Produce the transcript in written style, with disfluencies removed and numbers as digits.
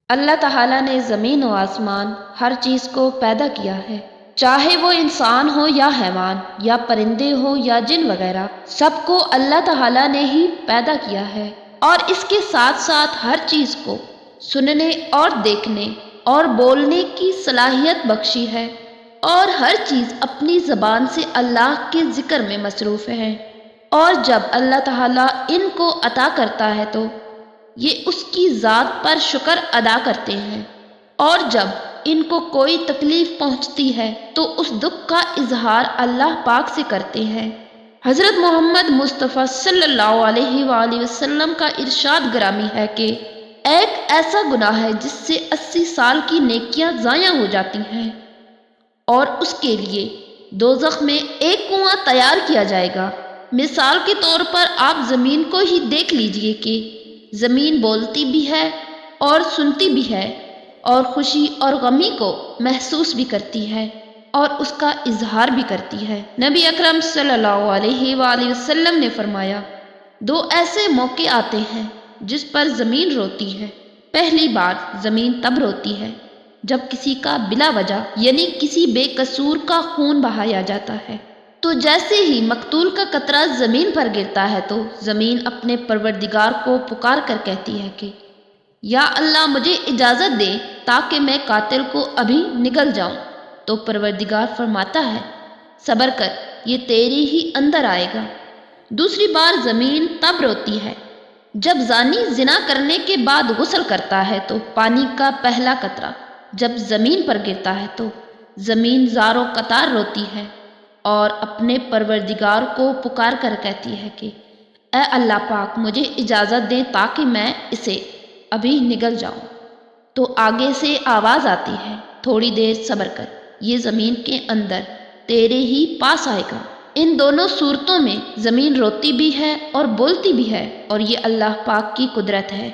اللہ تعالیٰ نے زمین و آسمان ہر چیز کو پیدا کیا ہے، چاہے وہ انسان ہو یا حیوان یا پرندے ہو یا جن وغیرہ، سب کو اللہ تعالیٰ نے ہی پیدا کیا ہے، اور اس کے ساتھ ساتھ ہر چیز کو سننے اور دیکھنے اور بولنے کی صلاحیت بخشی ہے، اور ہر چیز اپنی زبان سے اللہ کے ذکر میں مصروف ہے، اور جب اللہ تعالیٰ ان کو عطا کرتا ہے تو یہ اس کی ذات پر شکر ادا کرتے ہیں، اور جب ان کو کوئی تکلیف پہنچتی ہے تو اس دکھ کا اظہار اللہ پاک سے کرتے ہیں۔ حضرت محمد مصطفیٰ صلی اللہ علیہ وآلہ وسلم کا ارشاد گرامی ہے کہ ایک ایسا گناہ ہے جس سے 80 سال کی نیکیاں ضائع ہو جاتی ہیں، اور اس کے لیے دوزخ میں ایک کنواں تیار کیا جائے گا۔ مثال کے طور پر آپ زمین کو ہی دیکھ لیجئے کہ زمین بولتی بھی ہے اور سنتی بھی ہے، اور خوشی اور غمی کو محسوس بھی کرتی ہے، اور اس کا اظہار بھی کرتی ہے۔ نبی اکرم صلی اللہ علیہ وآلہ وسلم نے فرمایا، دو ایسے موقع آتے ہیں جس پر زمین روتی ہے۔ پہلی بار زمین تب روتی ہے جب کسی کا بلا وجہ یعنی کسی بے قصور کا خون بہایا جاتا ہے، تو جیسے ہی مقتول کا قطرہ زمین پر گرتا ہے تو زمین اپنے پروردگار کو پکار کر کہتی ہے کہ یا اللہ مجھے اجازت دے تاکہ میں قاتل کو ابھی نگل جاؤں، تو پروردگار فرماتا ہے صبر کر، یہ تیری ہی اندر آئے گا۔ دوسری بار زمین تب روتی ہے جب زانی زنا کرنے کے بعد غسل کرتا ہے تو پانی کا پہلا قطرہ جب زمین پر گرتا ہے تو زمین زار و قطار روتی ہے اور اپنے پروردگار کو پکار کر کہتی ہے کہ اے اللہ پاک مجھے اجازت دیں تاکہ میں اسے ابھی نگل جاؤں، تو آگے سے آواز آتی ہے تھوڑی دیر صبر کر، یہ زمین کے اندر تیرے ہی پاس آئے گا۔ ان دونوں صورتوں میں زمین روتی بھی ہے اور بولتی بھی ہے، اور یہ اللہ پاک کی قدرت ہے۔